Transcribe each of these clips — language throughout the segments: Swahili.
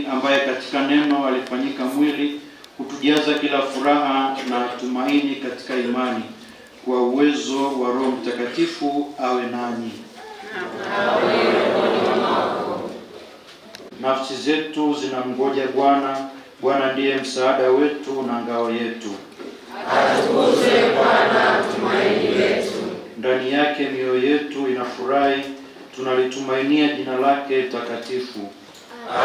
mbinguni, ambaye katika neno alifanyika mwili, kutujaza kila furaha na tumaini katika imani, kwa uwezo wa Roho Mtakatifu awe nanyi. Nafsi zetu zinamngoja Bwana. Bwana ndiye msaada wetu na ngao yetu. Atukuzwe Bwana tumaini letu. Ndani yake mioyo yetu inafurahi, tunalitumainia jina lake takatifu.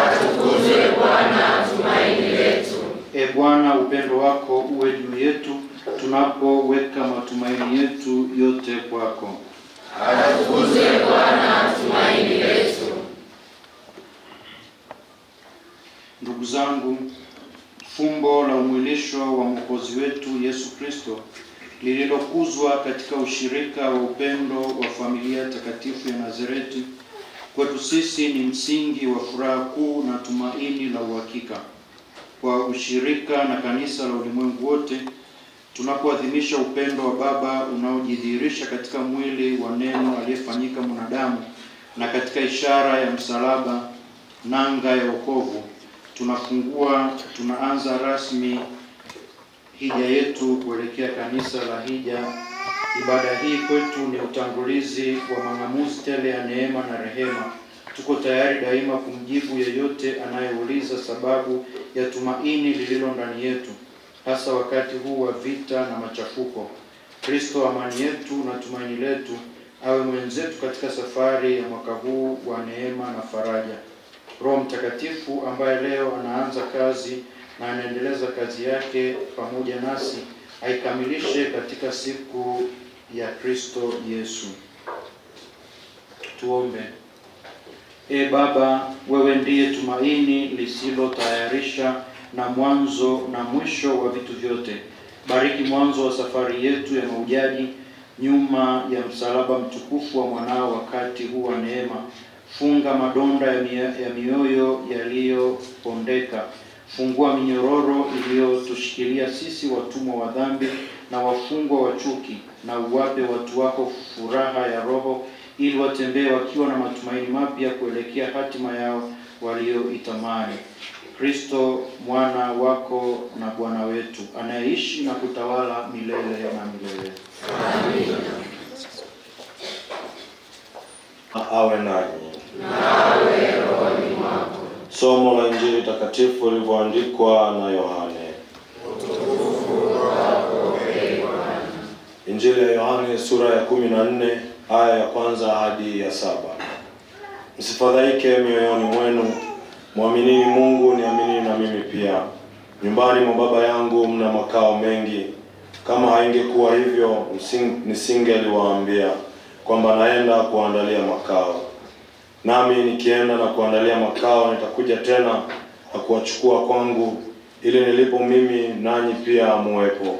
Atukuzwe Bwana tumaini letu. E Bwana, upendo wako uwe juu yetu, tunapoweka matumaini yetu yote kwako. Atukuzwe Bwana tumaini letu. Ndugu zangu, fumbo la umwilisho wa Mwokozi wetu Yesu Kristo, lililokuzwa katika ushirika wa upendo wa familia takatifu ya Nazareti, kwetu sisi ni msingi wa furaha kuu na tumaini la uhakika. Kwa ushirika na kanisa la ulimwengu wote, tunapoadhimisha upendo wa Baba unaojidhihirisha katika mwili wa neno aliyefanyika mwanadamu na katika ishara ya msalaba, nanga ya wokovu, tunaanza rasmi hija yetu kuelekea kanisa la hija. Ibada hii kwetu ni utangulizi wa mang'amuzi tele ya neema na rehema. Tuko tayari daima kumjibu yeyote anayeuliza sababu ya tumaini lililo ndani yetu, hasa wakati huu wa vita na machafuko. Kristo, amani yetu na tumaini letu, awe mwenzetu katika safari ya mwaka huu wa neema na faraja. Roho Mtakatifu ambaye leo anaanza kazi na anaendeleza kazi yake pamoja nasi, aikamilishe katika siku ya Kristo Yesu. Tuombe. E Baba, wewe ndiye tumaini lisilotayarisha na mwanzo na mwisho wa vitu vyote. Bariki mwanzo wa safari yetu ya mahujaji nyuma ya msalaba mtukufu wa mwanao wakati huu wa neema. Funga madonda ya mioyo yaliyopondeka. Fungua minyororo iliyotushikilia sisi watumwa wa dhambi na wafungwa wa chuki, na uwape watu wako furaha ya roho, ili watembee wakiwa na matumaini mapya kuelekea hatima yao walioitamani. Kristo, mwana wako na Bwana wetu, anayeishi na kutawala milele na milele. Amina. Awe nanyi. Nawe rohoni mwako. Somo la Injili takatifu lilivyoandikwa na Yohane. Utukufu wako ee Bwana. Injili ya Yohane sura ya 14 aya ya 1 hadi ya 7. Msifadhaike mioyoni mwenu, muaminini Mungu, niamini na mimi pia. Nyumbani mwa Baba yangu mna makao mengi. Kama haingekuwa hivyo, nisingeliwaambia kwamba naenda kuandalia makao. Nami nikienda na kuandalia makao, nitakuja tena na kuwachukua kwangu, ili nilipo mimi nanyi pia muwepo.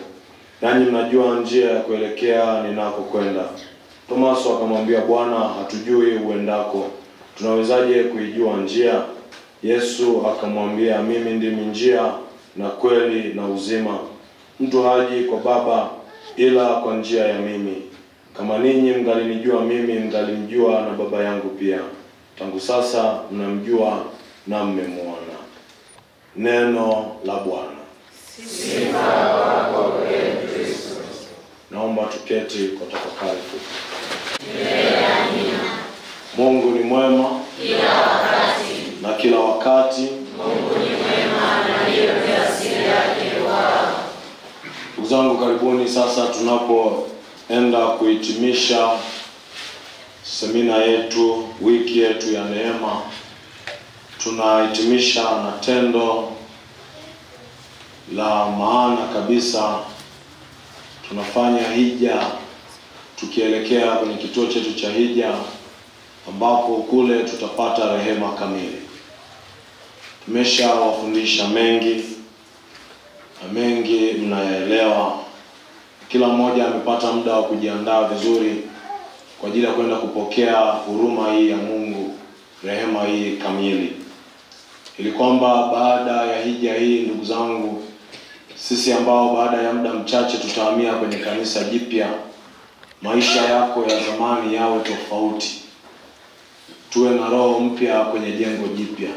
Nanyi mnajua njia ya kuelekea ninakokwenda. Tomaso akamwambia, Bwana, hatujui uendako, tunawezaje kuijua njia? Yesu akamwambia, mimi ndimi njia na kweli na uzima. Mtu haji kwa Baba ila kwa njia ya mimi. Kama ninyi mngalinijua mimi, mngalimjua na Baba yangu pia. Tangu sasa mnamjua na mmemwona. Neno la Bwana. Sifa kwako ee Kristo. Naomba tuketi kwa tafakari fupi. Amina. Mungu ni mwema Kila wakati. na kila wakati. Mungu ni mwema na hiyo ni asili yake wao. Ndugu zangu, karibuni sasa tunapoenda kuhitimisha semina yetu, wiki yetu ya neema. Tunahitimisha na tendo la maana kabisa. Tunafanya hija tukielekea kwenye kituo chetu cha hija, ambapo kule tutapata rehema kamili. Tumeshawafundisha mengi na mengi mnayaelewa. Kila mmoja amepata muda wa kujiandaa vizuri kwa ajili ya kwenda kupokea huruma hii ya Mungu, rehema hii kamili. Ili kwamba baada ya hija hii, ndugu zangu, sisi ambao baada ya muda mchache tutahamia kwenye kanisa jipya, maisha yako ya zamani yawe tofauti. Tuwe na roho mpya kwenye jengo jipya.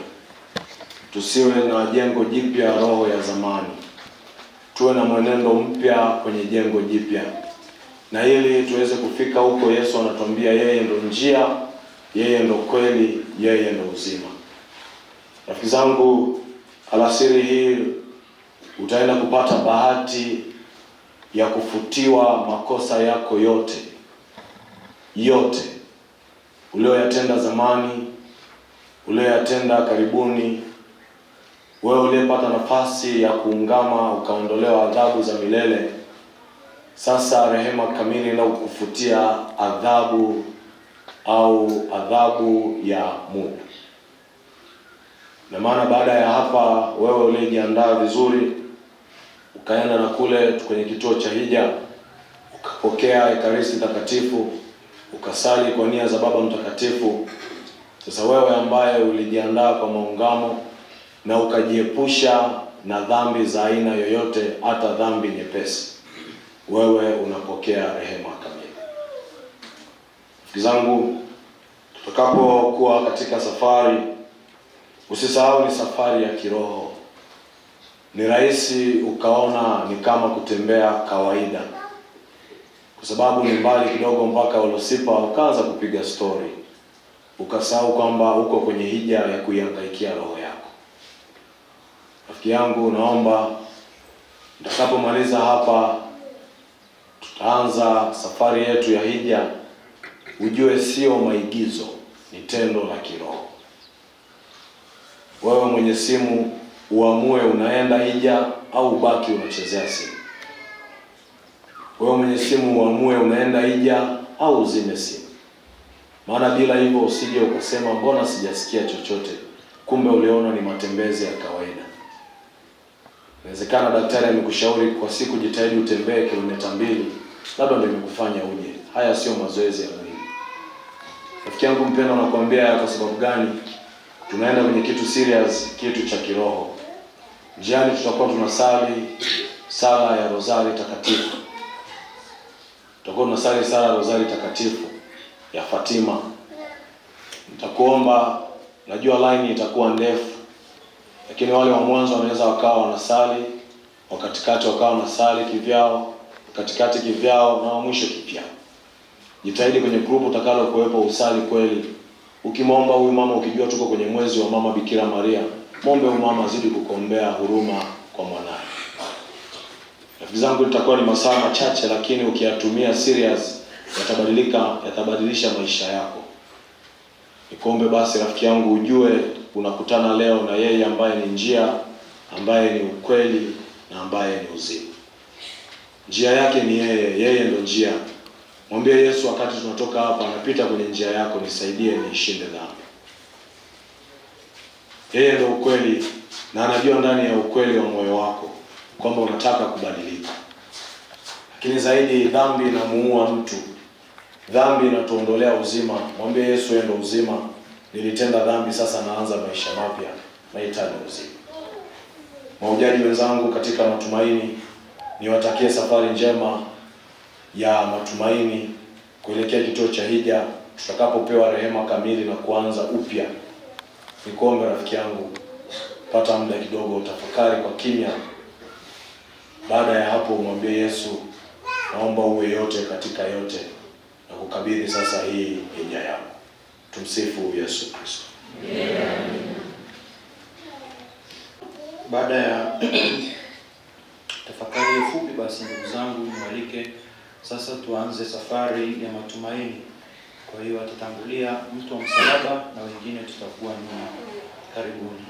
tusiwe na jengo jipya roho ya zamani. Tuwe na mwenendo mpya kwenye jengo jipya. Na ili tuweze kufika huko, Yesu anatuambia yeye ndo njia, yeye ndo kweli, yeye ndo uzima. Rafiki zangu, alasiri hii utaenda kupata bahati ya kufutiwa makosa yako yote ulioyatenda zamani, ulioyatenda karibuni. Wewe uliyepata nafasi ya kuungama ukaondolewa adhabu za milele, sasa rehema kamili na kukufutia adhabu ya muda. Na maana baada ya hapa, wewe uliyejiandaa vizuri ukaenda na kule kwenye kituo cha hija, ukapokea ekaristi takatifu, ukasali kwa nia za Baba Mtakatifu. Sasa wewe ambaye ulijiandaa kwa maungamo na ukajiepusha na dhambi za aina yoyote, hata dhambi nyepesi, wewe unapokea rehema kamili. Rafiki zangu, tutakapokuwa katika safari, usisahau ni safari ya kiroho. Ni rahisi ukaona ni kama kutembea kawaida, kwa sababu ni mbali kidogo mpaka Olosipa, ukaanza kupiga story, ukasahau kwamba uko kwenye hija ya kuihangaikia roho yako. Rafiki yangu, naomba nitakapomaliza hapa, tutaanza safari yetu ya hija, ujue sio maigizo, ni tendo la kiroho. Wewe mwenye simu uamue unaenda hija au ubaki unachezea simu. Wewe mwenye simu uamue unaenda hija au uzime simu. Maana bila hivyo usije ukasema mbona sijasikia chochote, kumbe uliona ni matembezi ya kawaida. Inawezekana daktari amekushauri kwa siku jitahidi utembee kilomita 2, labda ndio imekufanya uje. Haya sio mazoezi ya mwili. Rafiki yangu mpendwa, nakwambia kwa sababu gani? Tunaenda kwenye kitu serious, kitu cha kiroho. Njiani tutakuwa tunasali sala ya Rozari Takatifu. Tutakuwa tunasali sala ya Rozari Takatifu ya Fatima. Nitakuomba, najua line itakuwa ndefu, lakini wale wa mwanzo wanaweza wakawa wanasali, wakatikati wakawa wanasali kivyao, katikati kivyao, na wa mwisho kivyao. Jitahidi kwenye grupu utakalo kuwepo usali kweli. Ukimwomba huyu mama, ukijua tuko kwenye mwezi wa Mama Bikira Maria, muombe huyu mama azidi kukuombea huruma kwa mwanae. Rafiki zangu, litakuwa ni masaa machache, lakini ukiyatumia serious yatabadilisha maisha yako. Nikuombe basi rafiki yangu, ujue unakutana leo na yeye ambaye ni njia, ambaye ni ukweli, na ambaye ni uzima. Njia yake ni yeye ndo njia. Mwambie Yesu, wakati tunatoka hapa, napita kwenye njia yako, nisaidie niishinde dhambi. Yeye ndo ukweli, na anajua ndani ya ukweli wa moyo wako kwamba unataka kubadilika. Lakini zaidi, dhambi inamuua mtu. Dhambi inatuondolea uzima. Mwambie Yesu, yeye ndo uzima. Nilitenda dhambi, sasa naanza maisha mapya, nahitaji uzima. Mahujaji wenzangu katika matumaini, niwatakie safari njema ya matumaini kuelekea kituo cha hija, tutakapopewa rehema kamili na kuanza upya. Nikuombe rafiki yangu, pata muda kidogo utafakari kwa kimya. Baada ya hapo umwambie Yesu, naomba uwe yote katika yote, na kukabidhi sasa hii hija yako. Tumsifu Yesu Kristo. Baada ya tafakari fupi, basi ndugu zangu, niwalike sasa tuanze safari ya matumaini. Kwa hiyo atatangulia mtu wa msalaba na wengine tutakuwa nyuma. Karibuni.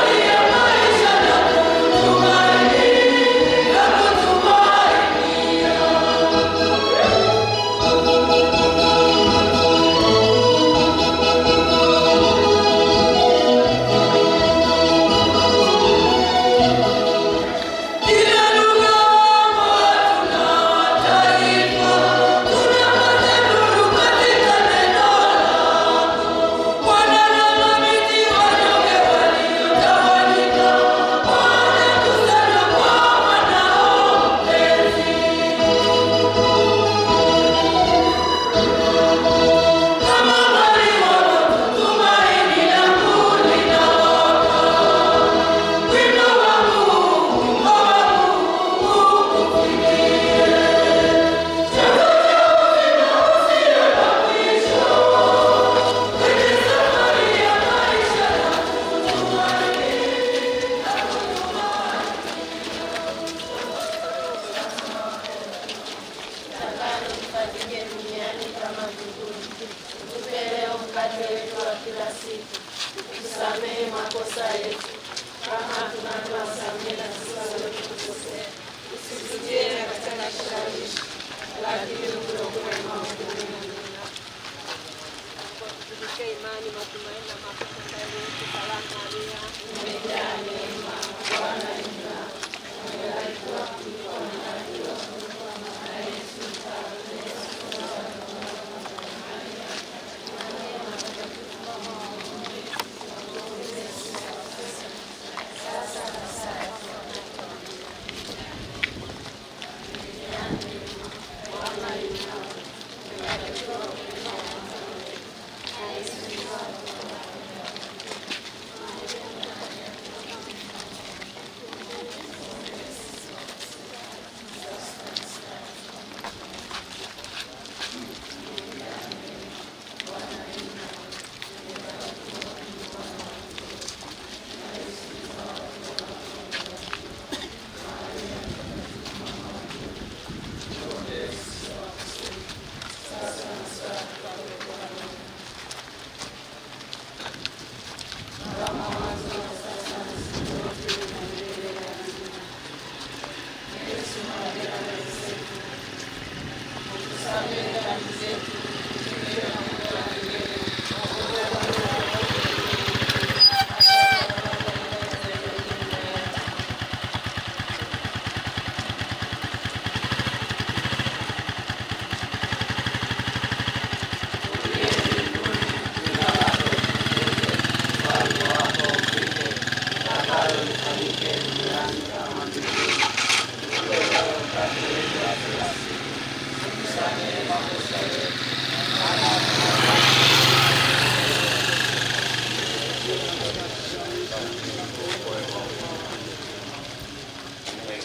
Maisha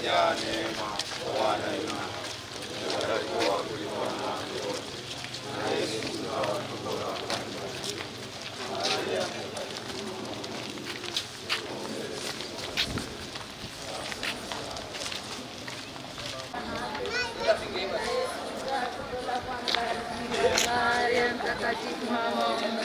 umejaa neema, Bwana yu nawe. Umebarikiwa kuliko wanawake wote, na Yesu mzao wa tumbo lako amebarikiwa. Maria mtakatifu mama wa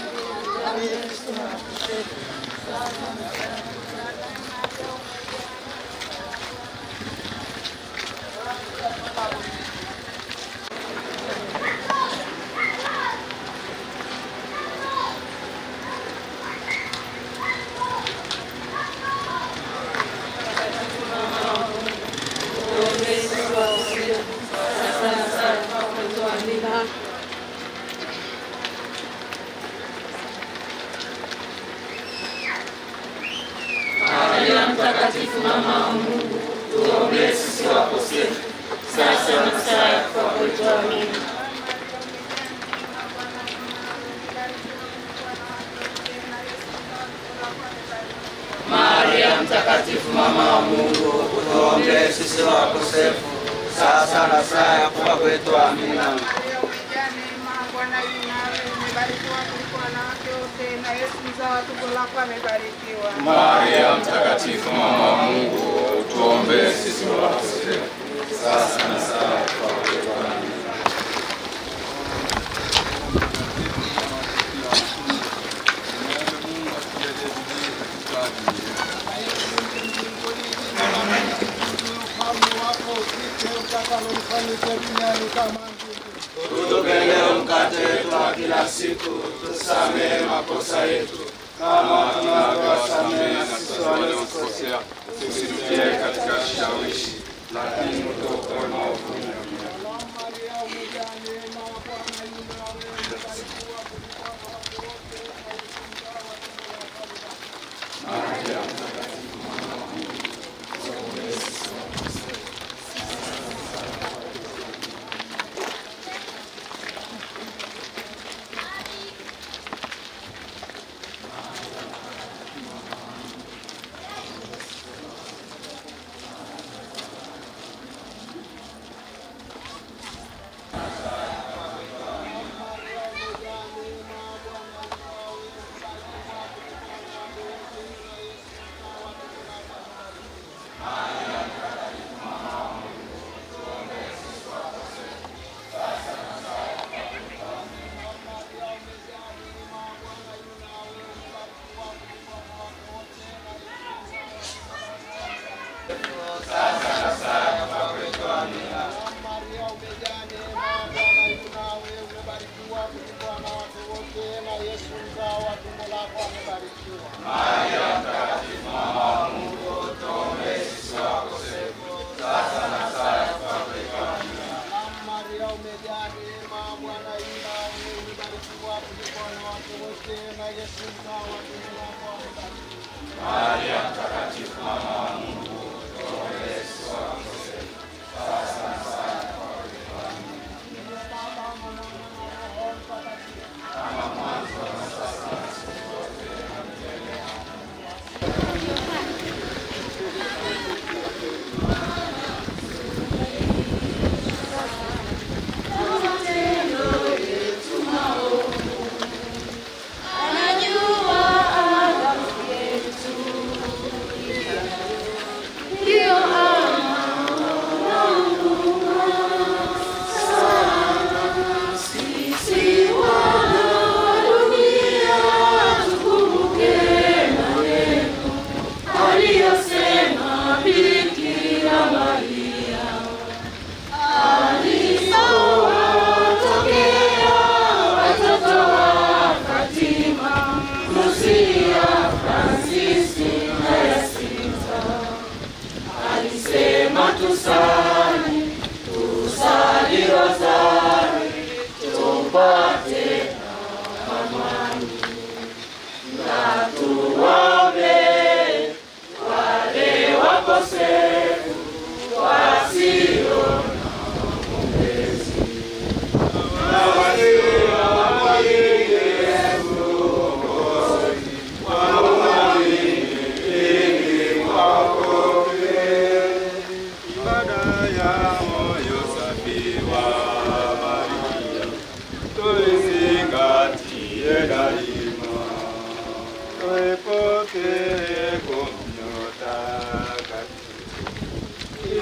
mtakatifu mama wa Mungu, tuombee sisi wakosefu, sasa na saa ya kufa kwetu. Amina. Maria mtakatifu mama wa Mungu, tuombee sisi wakosefu, sasa na saa ya kufa kwetu. Amina. Bwana yu nawe, umebarikiwa kuliko wanawake wote, na Yesu mzao wa tumbo lako amebarikiwa. Maria mtakatifu mama wa Mungu, tuombee sisi wakosefu, sasa na saa ya kufa kwetu. Amina. Utupe leo mkate wetu wa kila siku, tusamehe makosa yetu kama tunavyowasamehe na sisi waliotukosea, usitutie katika kishawishi, lakini utuokoe maovuni.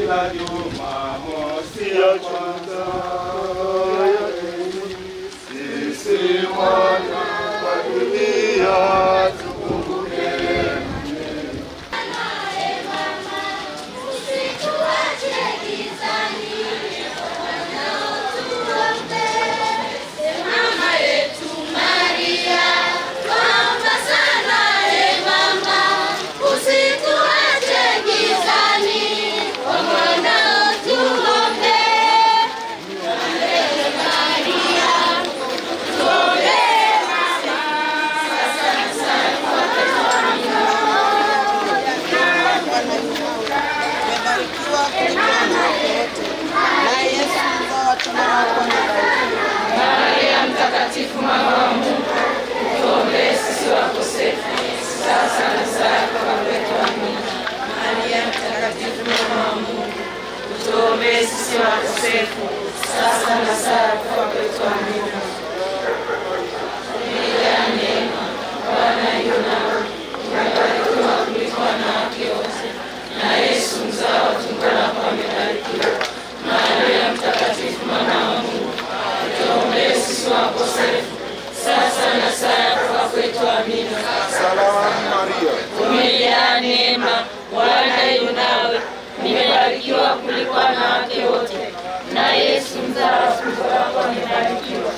kila Jumamosi ya kwanza ya mwezi, sisi wana wa dunia tukumbuke. Maria mtakatifu mama wa Mungu, tuombee sisi wakosefu, sasa na saa ya kufa kwetu. Amina. Maria mtakatifu mama wa Mungu, tuombee sisi wakosefu, sasa na saa ya kufa kwetu. Amina. Maria neema, Bwana yu nawe, umebarikiwa kuliko wanawake wote, na Yesu mzao wa tumbo lako amebarikiwa. Maria mtakatifu mama wa Mungu, tuombee sisi wakosefu, sasa na saa ya kufa kwetu. Amina. Salamu Maria, umejaa neema, Bwana yu nawe, umebarikiwa kuliko wanawake wote, na Yesu mzao wa tumbo lako amebarikiwa.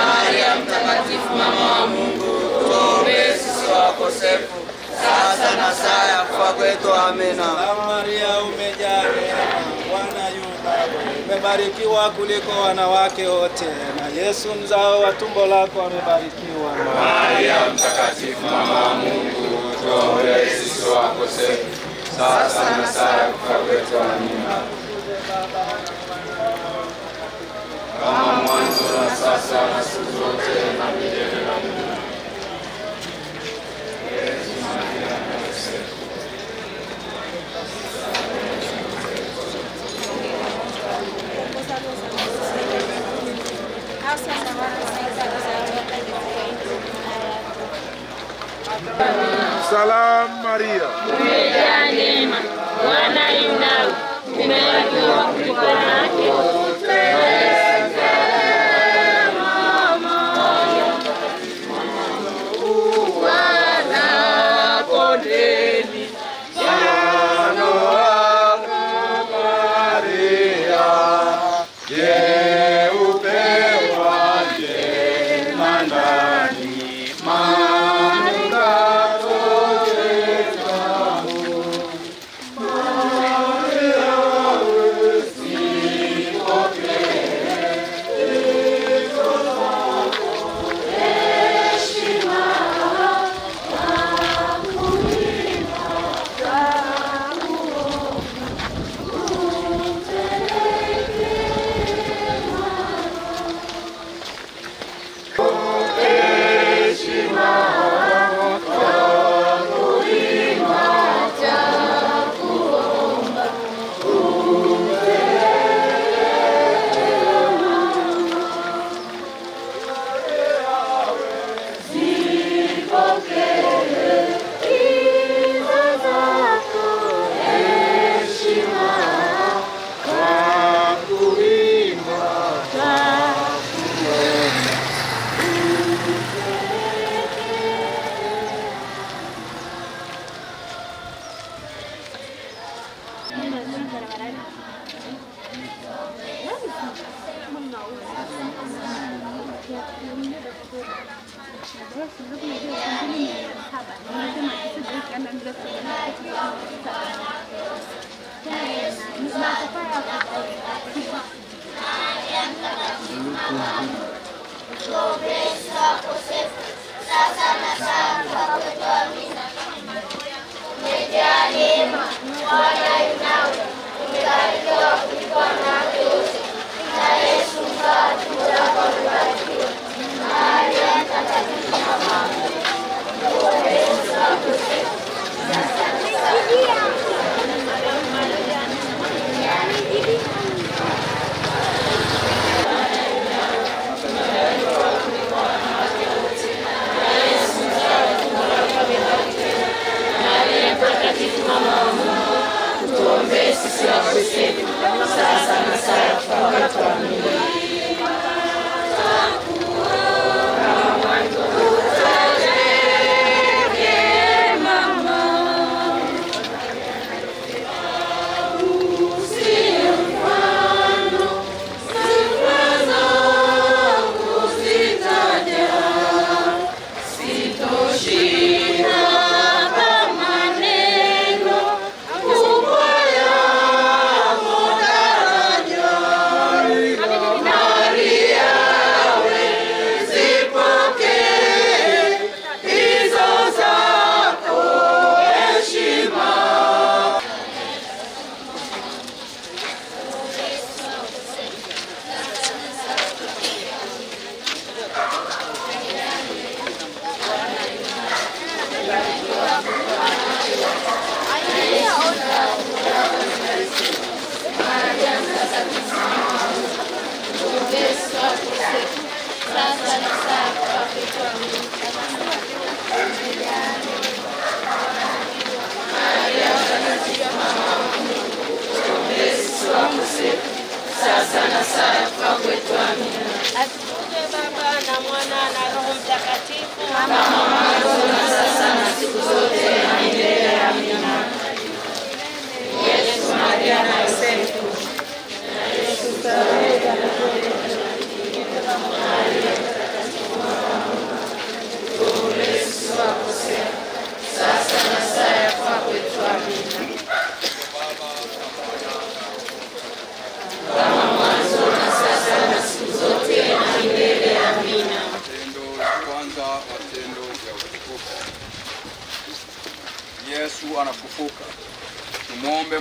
Maria mtakatifu mama wa Mungu, tuombee sisi wakosefu, sasa na saa ya kufa kwetu. Amina. Salamu Maria, umejaa neema, Bwana yu nawe, umebarikiwa kuliko wanawake wote, na Yesu mzao wa tumbo lako amebarikiwa. Maria mtakatifu mama wa Mungu, tuombee sisi wakosefu, sasa na saa ya kufa kwetu. Amina. Kama mwanzo na sasa na siku zote na milele na milele. Salamu Maria, umejaa neema, Bwana yu nawe, umebarikiwa kuliko wanawake wote.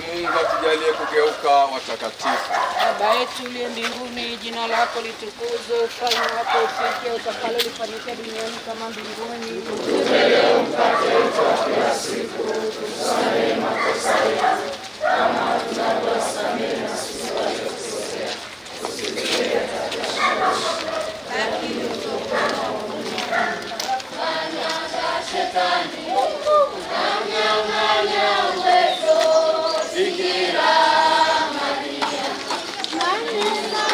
Mungu atujalie kugeuka watakatifu. Baba yetu uliye mbinguni, jina lako litukuzwe, ufalme wako ufike, utakalo lifanyike duniani kama mbinguni. Utupe leo mkate wetu wa kila siku, tusamehe makosa yetu kama tunavyosamehe na sisi waliokosea, usitutie katika shawishi, lakini utuokoe na uovu. Maana Shetani ananyang'anya uwezo, Bikira Maria, Bikira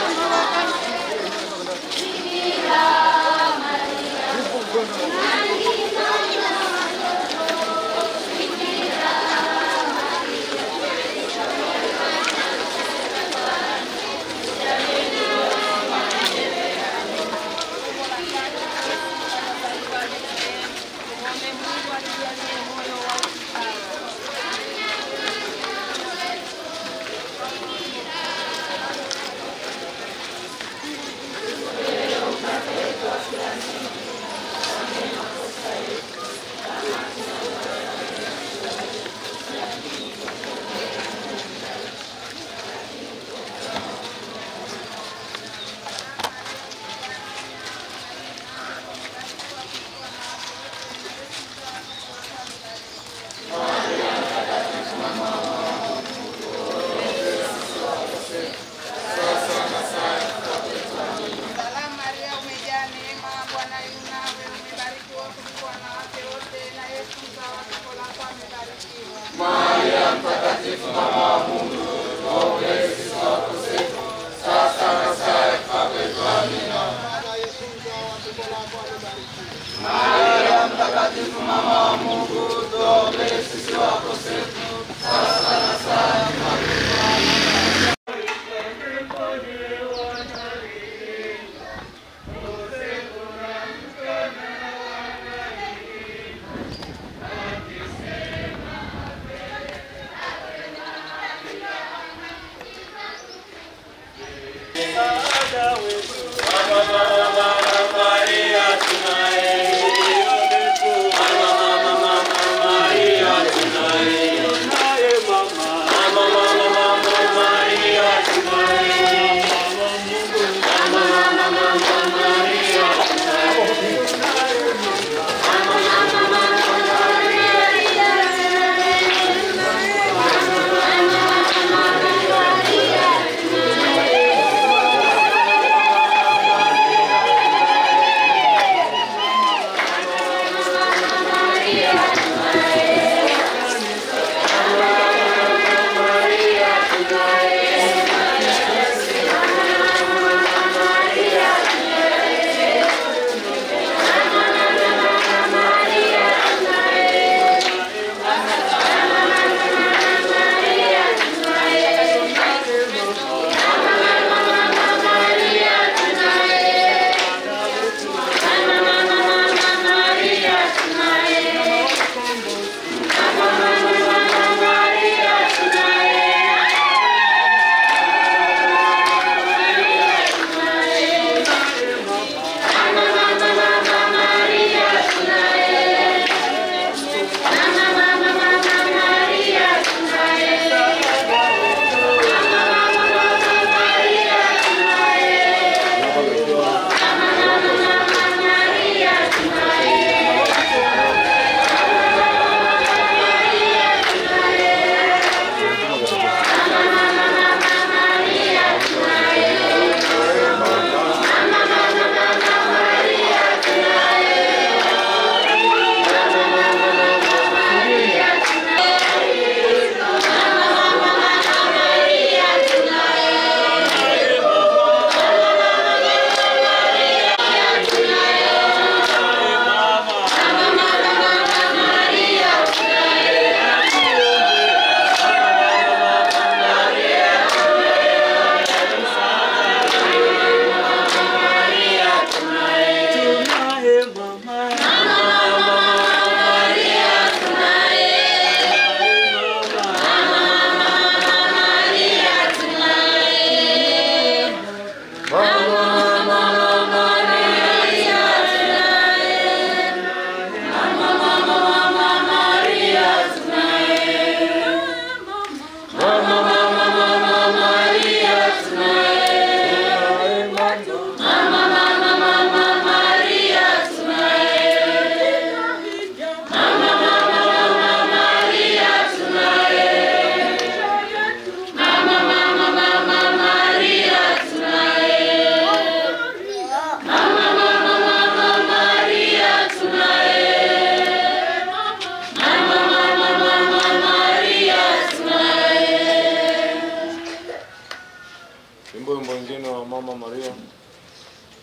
Maria.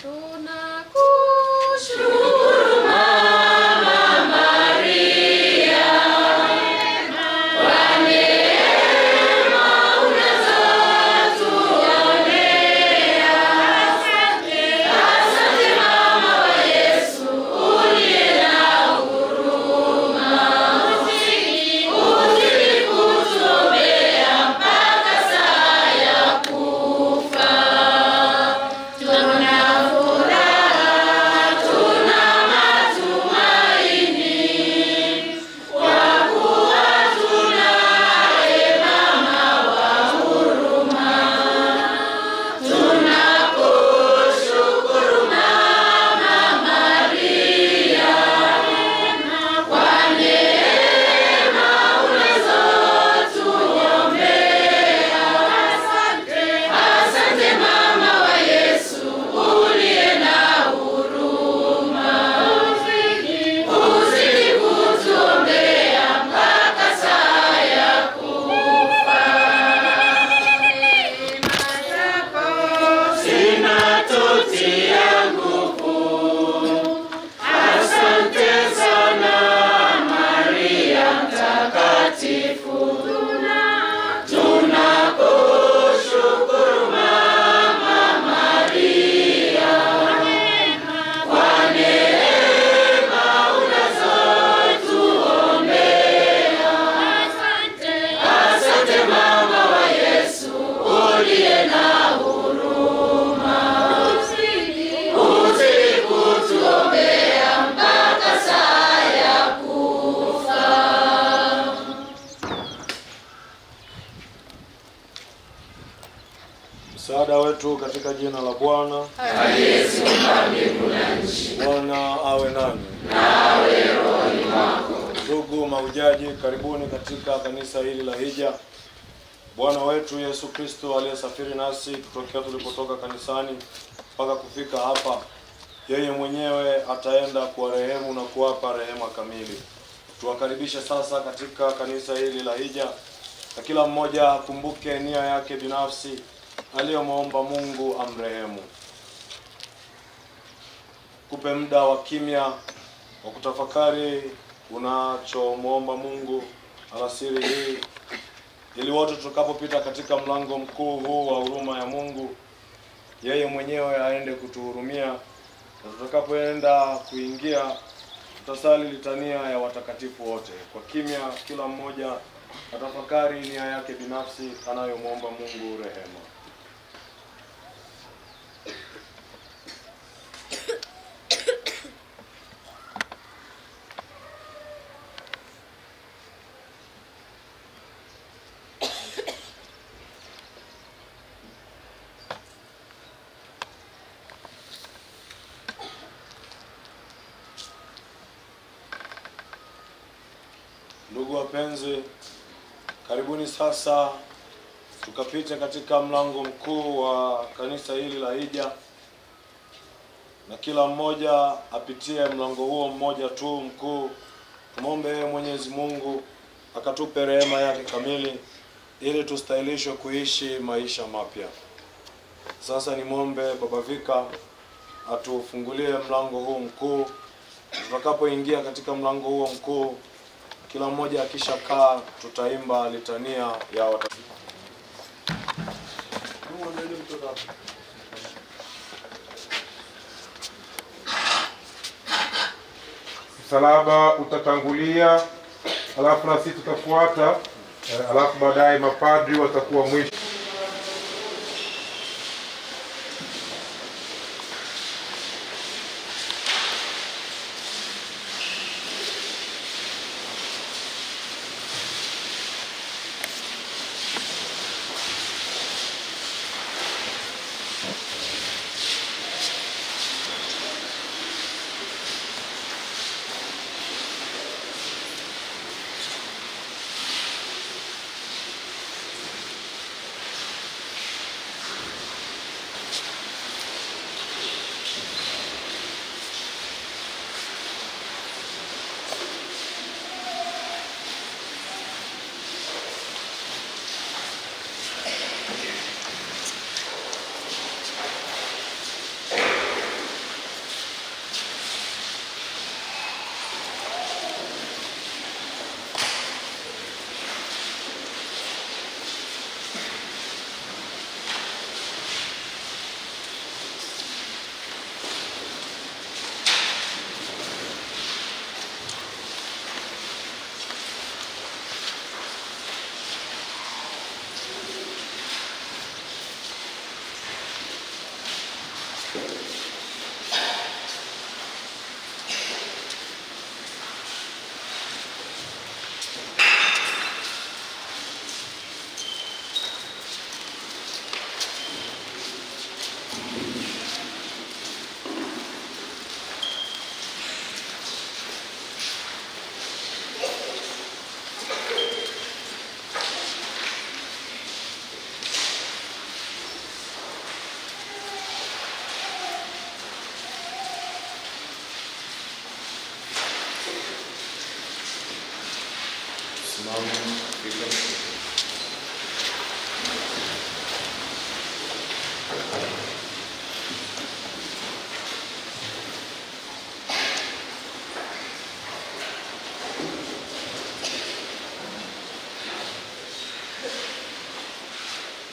Tunakushukuru Mama Maria kwa neema unazotuombea. Asante Mama wa Yesu uliye na huruma, uzidi kutuombea mpaka saa ya kufa. Tuna furaha, tuna matumaini kwa kuwa tunaye Mama wa huruma. Tunakushukuru Mama Maria kwa neema unazotuombea. Asante Mama wa Yesu uliye na huruma, uzidi kutuombea mpaka saa ya kufa. Zinatutia nguvu. Asante sana Maria Mtakatifu. Tunakushukuru Mama Maria kwa neema unazotuombea. Asante Mama wa Yesu uliye na huruma, uzidi kutuombea mpaka saa ya kufa. Msaada wetu katika jina la Bwana. Yesu mbingu na nchi, Bwana awe nanyi. nawe rohoni mwako. Ndugu mahujaji, karibuni katika kanisa hili la Hija. Bwana wetu Yesu Kristo aliyesafiri nasi kutokea tulipotoka kanisani mpaka kufika hapa, yeye mwenyewe ataenda kuwarehemu na kuwapa rehema kamili. Tuwakaribishe sasa katika kanisa hili la Hija, na kila mmoja akumbuke nia yake binafsi aliyomwomba Mungu amrehemu. Kupe muda wa kimya wa kutafakari unachomwomba Mungu alasiri hii, ili wote tutakapopita katika mlango mkuu huu wa huruma ya Mungu, yeye mwenyewe aende kutuhurumia, na tutakapoenda kuingia tutasali litania ya watakatifu wote. Kwa kimya kila mmoja atafakari nia yake binafsi anayomwomba Mungu rehema. Ndugu wapenzi, karibuni sasa tukapite katika mlango mkuu wa kanisa hili la Hija, na kila mmoja apitie mlango huo mmoja tu mkuu. Tumombe Mwenyezi Mungu akatupe rehema yake kamili ili tustahilishwe kuishi maisha mapya. Sasa nimwombe Baba Vika atufungulie mlango huu mkuu. Tutakapoingia katika mlango huo mkuu, kila mmoja akishakaa tutaimba litania ya watakatifu. Msalaba utatangulia, alafu na sisi tutafuata, alafu baadaye mapadri watakuwa mwisho.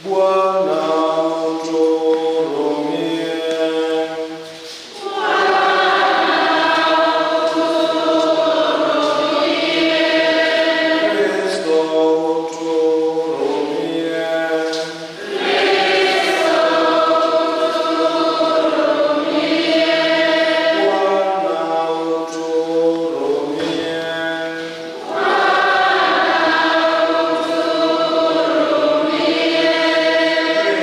Bwana tuhurumie. Kristo tuhurumie. Bwana tuhurumie. Kristo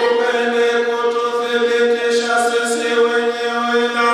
Upende kututhibitisha sisi wenyewe na